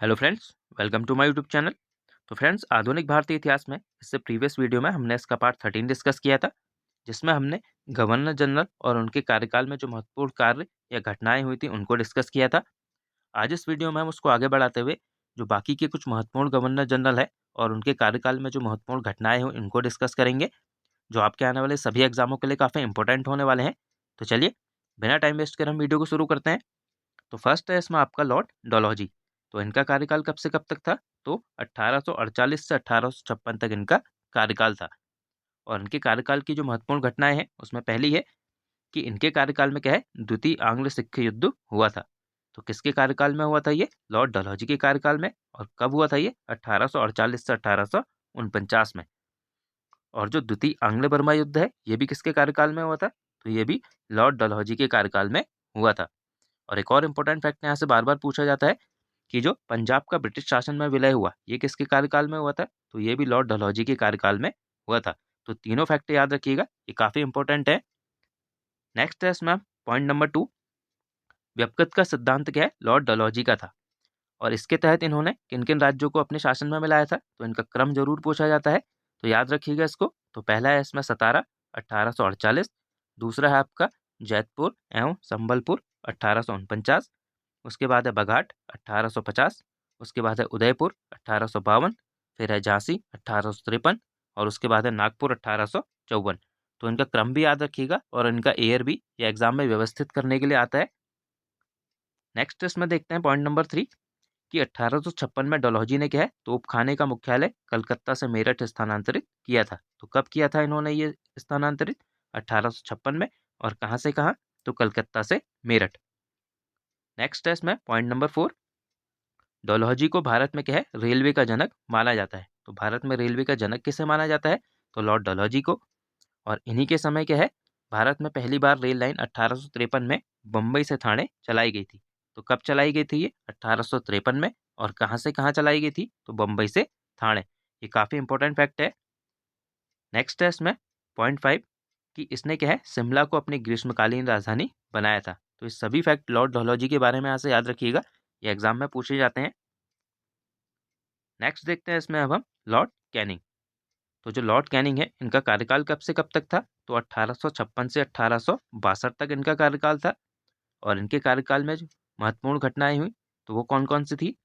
Hello friends, welcome to my YouTube channel. तो friends, आधुनिक भारतीय इतिहास में इससे प्रीवियस वीडियो में हमने इसका पार्ट 13 डिस्कस किया था, जिसमें हमने गवर्नर जनरल और उनके कार्यकाल में जो महत्वपूर्ण कार्य या घटनाएं हुई थी उनको डिस्कस किया था। आज इस वीडियो में हम उसको आगे बढ़ाते हुए जो बाकी के कुछ महत्वपूर्ण गवर्नर जनरल है और उनके कार्यकाल में जो महत्वपूर्ण घटनाएं हुई उनको डिस्कस करेंगे, जो आपके आने वाले सभी एग्जामों के लिए काफ़ी इंपॉर्टेंट होने वाले हैं। तो चलिए, बिना टाइम वेस्ट कर हम वीडियो को शुरू करते हैं। तो फर्स्ट है इसमें आपका लॉर्ड डलहौजी। तो इनका कार्यकाल कब से कब तक था? तो 1848 से 1856 तक इनका कार्यकाल था। और इनके कार्यकाल की जो महत्वपूर्ण घटनाएं हैं उसमें पहली है कि इनके कार्यकाल में क्या है, द्वितीय आंग्ल सिख युद्ध हुआ था। तो किसके कार्यकाल में हुआ था ये? लॉर्ड डलहौजी के कार्यकाल में। और कब हुआ था ये? 1848 से 1849 में। और जो द्वितीय आंग्ल बर्मा युद्ध है ये भी किसके कार्यकाल में हुआ था? तो ये भी लॉर्ड डलहौजी के कार्यकाल में हुआ था। और एक और इम्पोर्टेंट फैक्ट यहाँ से बार बार पूछा जाता है कि जो पंजाब का ब्रिटिश शासन में विलय हुआ ये किसके कार्यकाल में हुआ था? तो ये भी लॉर्ड डलहौजी के कार्यकाल में हुआ था। तो तीनों फैक्ट याद रखिएगा, ये काफ़ी इंपॉर्टेंट है। नेक्स्ट है इसमें पॉइंट नंबर 2, व्यक्तिगत का सिद्धांत क्या है? लॉर्ड डलहौजी का था। और इसके तहत इन्होंने किन किन राज्यों को अपने शासन में मिलाया था? तो इनका क्रम जरूर पूछा जाता है, तो याद रखिएगा इसको। तो पहला है इसमें सतारा 1848, दूसरा है आपका जैतपुर एवं संबलपुर 1849, उसके बाद है बघाट 1850, उसके बाद है उदयपुर 1852, फिर है झांसी 1853 और उसके बाद है नागपुर 1854। तो इनका क्रम भी याद रखिएगा और इनका ईयर भी ये एग्जाम में व्यवस्थित करने के लिए आता है। नेक्स्ट इसमें देखते हैं पॉइंट नंबर 3 कि 1856 में डलहौजी ने क्या है, तोपखाने का मुख्यालय कलकत्ता से मेरठ स्थानांतरित किया था। तो कब किया था इन्होंने ये स्थानांतरित? 1856 में। और कहाँ से कहाँ? तो कलकत्ता से मेरठ। नेक्स्ट है इसमें पॉइंट नंबर 4, डलहौजी को भारत में क्या है, रेलवे का जनक माना जाता है। तो भारत में रेलवे का जनक किसे माना जाता है? तो लॉर्ड डलहौजी को। और इन्हीं के समय क्या है, भारत में पहली बार रेल लाइन 1853 में बम्बई से थाने चलाई गई थी। तो कब चलाई गई थी ये? 1853 में। और कहाँ से कहाँ चलाई गई थी? तो बम्बई से थाने। ये काफ़ी इंपॉर्टेंट फैक्ट है। नेक्स्ट है इसमें पॉइंट 5 कि इसने क्या है, शिमला को अपनी ग्रीष्मकालीन राजधानी बनाया था। तो ये सभी फैक्ट लॉर्ड डलहौजी के बारे में यहाँ से याद रखिएगा, ये एग्जाम में पूछे जाते हैं। नेक्स्ट देखते हैं इसमें अब हम लॉर्ड कैनिंग। तो जो लॉर्ड कैनिंग है इनका कार्यकाल कब से कब तक था? तो 1856 से 1862 तक इनका कार्यकाल था। और इनके कार्यकाल में जो महत्वपूर्ण घटनाएं हुई तो वो कौन कौन सी थी?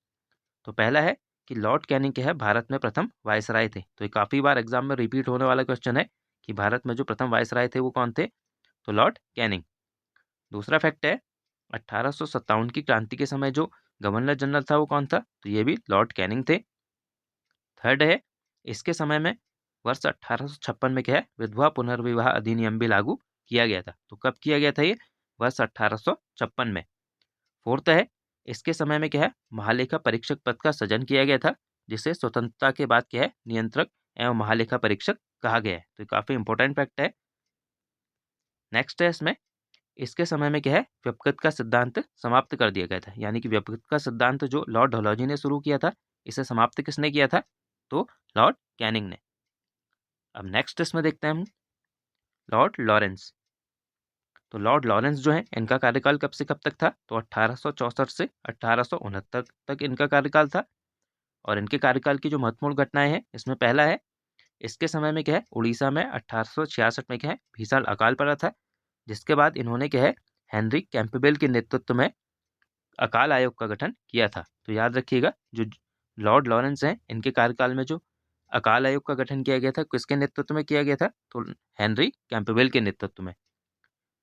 तो पहला है कि लॉर्ड कैनिंग क्या है, भारत में प्रथम वायसराय थे। तो ये काफ़ी बार एग्जाम में रिपीट होने वाला क्वेश्चन है कि भारत में जो प्रथम वायसराय थे वो कौन थे? तो लॉर्ड कैनिंग। दूसरा फैक्ट है 1857 की क्रांति के समय जो गवर्नर जनरल था वो कौन था? तो ये भी लॉर्ड कैनिंग थे। थर्ड है, इसके समय में वर्ष 1856 में क्या है, विधवा पुनर्विवाह अधिनियम भी लागू किया गया था। तो कब किया गया था ये? वर्ष 1856 में। फोर्थ है, इसके समय में क्या है, महालेखा परीक्षक पद का सृजन किया गया था, जिसे स्वतंत्रता के बाद क्या है, नियंत्रक एवं महालेखा परीक्षक कहा गया है। तो काफी इंपॉर्टेंट फैक्ट है। नेक्स्ट है इसमें, इसके समय में क्या है, व्यक्तिगत का सिद्धांत समाप्त कर दिया गया था। यानी कि व्यक्तिगत का सिद्धांत जो लॉर्ड डलहौजी ने शुरू किया था, इसे समाप्त किसने किया था? तो लॉर्ड कैनिंग ने। अब नेक्स्ट इसमें देखते हैं हम लॉर्ड लॉरेंस। तो लॉर्ड लॉरेंस जो है इनका कार्यकाल कब से कब तक था? तो 1864 से 1869 तक इनका कार्यकाल था। और इनके कार्यकाल की जो महत्वपूर्ण घटनाएं हैं इसमें पहला है, इसके समय में क्या है, उड़ीसा में 1866 में क्या है, भीषण अकाल पड़ा था, जिसके बाद इन्होंने क्या है, हेनरी कैंपबेल के नेतृत्व में अकाल आयोग का गठन किया था। तो याद रखिएगा, जो लॉर्ड लॉरेंस हैं इनके कार्यकाल में जो अकाल आयोग का गठन किया गया था, किसके नेतृत्व में किया गया था? तो हेनरी कैंपबेल के नेतृत्व में।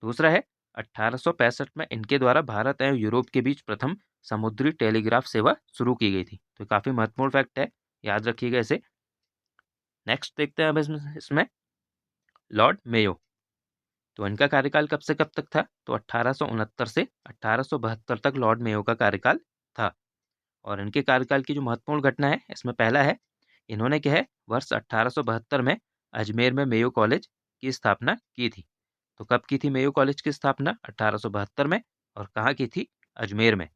दूसरा है 1865 में इनके द्वारा भारत एवं यूरोप के बीच प्रथम समुद्री टेलीग्राफ सेवा शुरू की गई थी। तो काफ़ी महत्वपूर्ण फैक्ट है, याद रखिएगा इसे। नेक्स्ट देखते हैं अब इसमें लॉर्ड मेयो। तो इनका कार्यकाल कब से कब तक था? तो 1869 से 1872 तक लॉर्ड मेयो का कार्यकाल था। और इनके कार्यकाल की जो महत्वपूर्ण घटना है इसमें पहला है, इन्होंने क्या है, वर्ष 1872 में अजमेर में मेयो कॉलेज की स्थापना की थी। तो कब की थी मेयो कॉलेज की स्थापना? 1872 में। और कहाँ की थी? अजमेर में।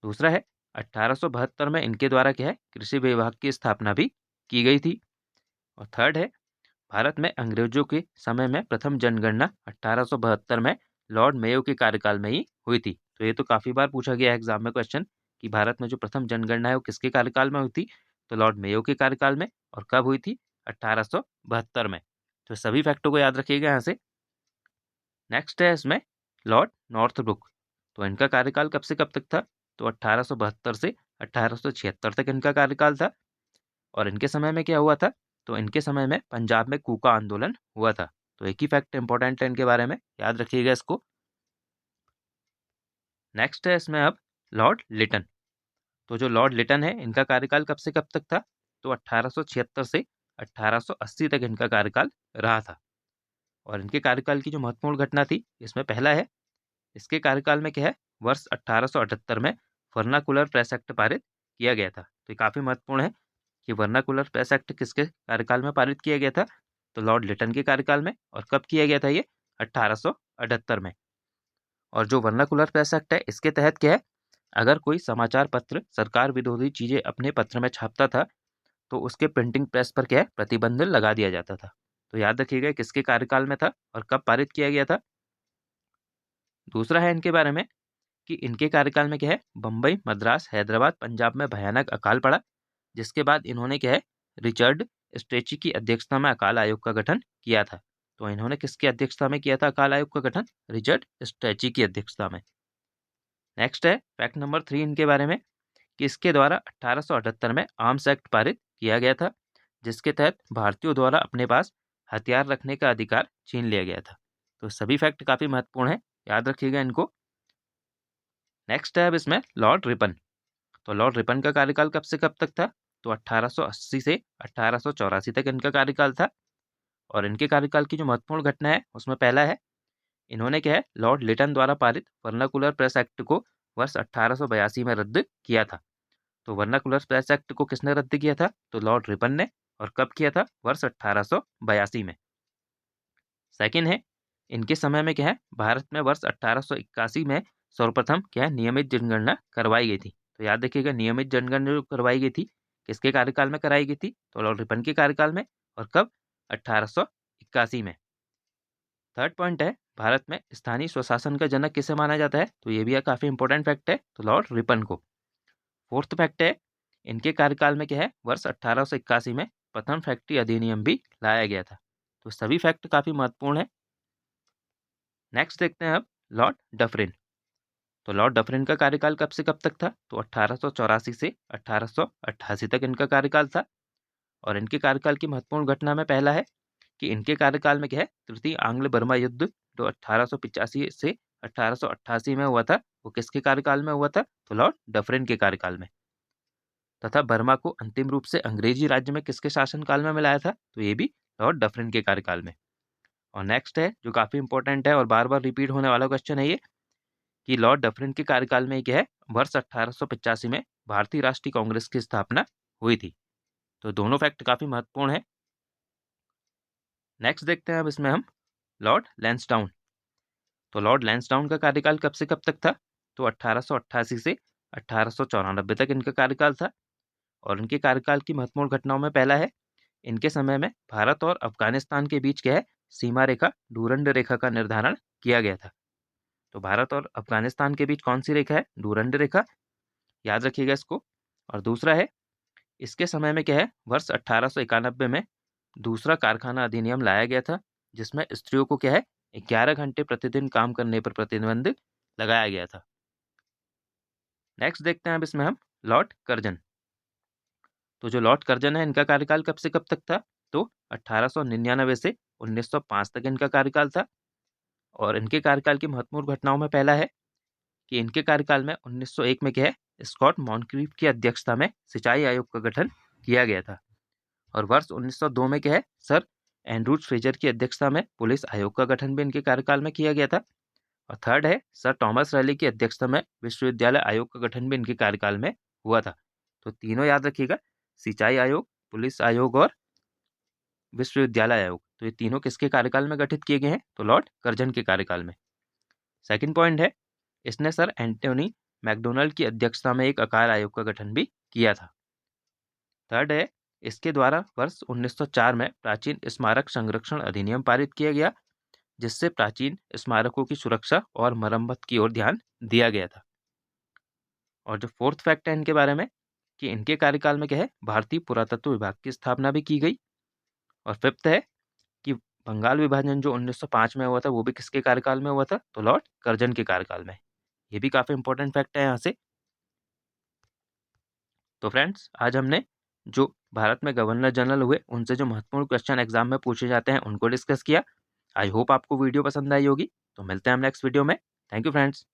दूसरा है 1872 में इनके द्वारा क्या है, कृषि विभाग की स्थापना भी की गई थी। और थर्ड है, भारत में अंग्रेजों के समय में प्रथम जनगणना 1872 में लॉर्ड मेयो के कार्यकाल में ही हुई थी। तो ये तो काफ़ी बार पूछा गया है एग्जाम में क्वेश्चन कि भारत में जो प्रथम जनगणना है वो किसके कार्यकाल में हुई थी, तो लॉर्ड मेयो के कार्यकाल में, और कब हुई थी, 1872 में। तो सभी फैक्टों को याद रखिएगा यहाँ से। नेक्स्ट है इसमें लॉर्ड नॉर्थब्रुक। तो इनका कार्यकाल कब से कब तक था, तो 1872 से 1876 तक इनका कार्यकाल था। और इनके समय में क्या हुआ था, तो इनके समय में पंजाब में कूका आंदोलन हुआ था। तो एक ही फैक्ट इंपॉर्टेंट है इनके बारे में, याद रखिएगा इसको। नेक्स्ट है इसमें अब लॉर्ड लिटन। तो जो लॉर्ड लिटन है इनका कार्यकाल कब से कब तक था, तो 1876 से 1880 तक इनका कार्यकाल रहा था। और इनके कार्यकाल की जो महत्वपूर्ण घटना थी इसमें पहला है, इसके कार्यकाल में क्या है, वर्ष 1878 में वर्नाकुलर प्रेस एक्ट पारित किया गया था। तो ये काफ़ी महत्वपूर्ण है कि वर्नाकुलर प्रेस एक्ट किसके कार्यकाल में पारित किया गया था, तो लॉर्ड लिटन के कार्यकाल में। और कब किया गया था ये, 1878 में। और जो वर्नाकुलर प्रेस एक्ट है इसके तहत क्या है, अगर कोई समाचार पत्र सरकार विरोधी चीज़ें अपने पत्र में छापता था तो उसके प्रिंटिंग प्रेस पर क्या है, प्रतिबंध लगा दिया जाता था। तो याद रखिएगा किसके कार्यकाल में था और कब पारित किया गया था। दूसरा है इनके बारे में कि इनके कार्यकाल में क्या है, बम्बई, मद्रास, हैदराबाद, पंजाब में भयानक अकाल पड़ा, जिसके बाद इन्होंने क्या है, रिचर्ड स्ट्रेची की अध्यक्षता में अकाल आयोग का गठन किया था। तो इन्होंने किसकी अध्यक्षता में किया था अकाल आयोग का गठन, रिचर्ड स्ट्रेची की अध्यक्षता में। नेक्स्ट है फैक्ट नंबर 3 इनके बारे में कि इसके द्वारा 1878 में आर्म्स एक्ट पारित किया गया था, जिसके तहत भारतीयों द्वारा अपने पास हथियार रखने का अधिकार छीन लिया गया था। तो सभी फैक्ट काफ़ी महत्वपूर्ण है, याद रखिएगा इनको। नेक्स्ट है अब इसमें लॉर्ड रिपन। तो लॉर्ड रिपन का कार्यकाल कब से कब तक था, तो 1880 से 1884 तक इनका कार्यकाल था। और इनके कार्यकाल की जो महत्वपूर्ण घटना है उसमें पहला है, इन्होंने क्या है, लॉर्ड लिटन द्वारा पारित वर्नाकुलर प्रेस एक्ट को वर्ष 1882 में रद्द किया था। तो वर्नाकुलर प्रेस एक्ट को किसने रद्द किया था, तो लॉर्ड रिपन ने। और कब किया था, वर्ष 1882 में। सेकंड है, इनके समय में क्या है, भारत में वर्ष 1881 में सर्वप्रथम क्या है, नियमित जनगणना करवाई गई थी। तो याद रखिएगा नियमित जनगणना जो करवाई गई थी किसके कार्यकाल में कराई गई थी, तो लॉर्ड रिपन के कार्यकाल में। और कब, 1881 में। थर्ड पॉइंट है, भारत में स्थानीय स्वशासन का जनक किसे माना जाता है, तो ये भी काफ़ी इंपॉर्टेंट फैक्ट है, तो लॉर्ड रिपन को। फोर्थ फैक्ट है, इनके कार्यकाल में क्या है, वर्ष 1881 में प्रथम फैक्ट्री अधिनियम भी लाया गया था। तो सभी फैक्ट काफ़ी महत्वपूर्ण है। नेक्स्ट देखते हैं अब लॉर्ड डफरिन। तो लॉर्ड डफरिन का कार्यकाल कब से कब तक था, तो 1884 से 1888 तक इनका कार्यकाल था। और इनके कार्यकाल की महत्वपूर्ण घटना में पहला है कि इनके कार्यकाल में क्या है, तृतीय आंग्ल बर्मा युद्ध जो 1885 से 1888 में हुआ था, वो किसके कार्यकाल में हुआ था, तो लॉर्ड डफरिन के कार्यकाल में। तथा बर्मा को अंतिम रूप से अंग्रेजी राज्य में किसके शासनकाल में मिलाया था, तो ये भी लॉर्ड डफरिन के कार्यकाल में। और नेक्स्ट है जो काफ़ी इंपॉर्टेंट है और बार बार रिपीट होने वाला क्वेश्चन है ये, कि लॉर्ड डफरिन के कार्यकाल में क्या है, वर्ष 1885 में भारतीय राष्ट्रीय कांग्रेस की स्थापना हुई थी। तो दोनों फैक्ट काफ़ी महत्वपूर्ण है। नेक्स्ट देखते हैं अब इसमें हम लॉर्ड लैंसडाउन। तो लॉर्ड लैंसडाउन का कार्यकाल कब से कब तक था, तो 1888 से 1894 तक इनका कार्यकाल था। और इनके कार्यकाल की महत्वपूर्ण घटनाओं में पहला है, इनके समय में भारत और अफगानिस्तान के बीच क्या है, सीमा रेखा डूरंड रेखा का निर्धारण किया गया था। तो भारत और अफगानिस्तान के बीच कौन सी रेखा है, डूरंड रेखा, याद रखिएगा इसको। और दूसरा है, इसके समय में क्या है, वर्ष 1891 में दूसरा कारखाना अधिनियम लाया गया था, जिसमें स्त्रियों को क्या है, 11 घंटे प्रतिदिन काम करने पर प्रतिबंध लगाया गया था। नेक्स्ट देखते हैं अब इसमें हम लॉर्ड कर्जन। तो जो लॉर्ड कर्जन है इनका कार्यकाल कब से कब तक था, तो 1899 से 1905 तक इनका कार्यकाल था। और इनके कार्यकाल की महत्वपूर्ण घटनाओं में पहला है कि इनके कार्यकाल में 1901 में क्या है, स्कॉट मॉनक्रीफ की अध्यक्षता में सिंचाई आयोग का गठन किया गया था। और वर्ष 1902 में क्या है, सर एंड्रूज फ्रेजर की अध्यक्षता में पुलिस आयोग का गठन भी इनके कार्यकाल में किया गया था। और थर्ड है, सर थॉमस रैली की अध्यक्षता में विश्वविद्यालय आयोग का गठन भी इनके कार्यकाल में हुआ था। तो तीनों याद रखिएगा, सिंचाई आयोग, पुलिस आयोग और विश्वविद्यालय आयोग। तो ये तीनों किसके कार्यकाल में गठित किए गए हैं, तो लॉर्ड कर्जन के कार्यकाल में। सेकंड पॉइंट है, इसने सर एंटोनी मैकडोनल्ड की अध्यक्षता में एक अकाल आयोग का गठन भी किया था। थर्ड है, इसके द्वारा वर्ष 1904 में प्राचीन स्मारक संरक्षण अधिनियम पारित किया गया, जिससे प्राचीन स्मारकों की सुरक्षा और मरम्मत की ओर ध्यान दिया गया था। और जो फोर्थ फैक्ट है इनके बारे में कि इनके कार्यकाल में क्या है, भारतीय पुरातत्व विभाग की स्थापना भी की गई। और फिफ्थ है कि बंगाल विभाजन जो 1905 में हुआ था वो भी किसके कार्यकाल में हुआ था, तो लॉर्ड कर्जन के कार्यकाल में। ये भी काफ़ी इंपॉर्टेंट फैक्ट है यहाँ से। तो फ्रेंड्स आज हमने जो भारत में गवर्नर जनरल हुए उनसे जो महत्वपूर्ण क्वेश्चन एग्जाम में पूछे जाते हैं उनको डिस्कस किया। आई होप आपको वीडियो पसंद आई होगी। तो मिलते हैं हम नेक्स्ट वीडियो में। Thank you friends.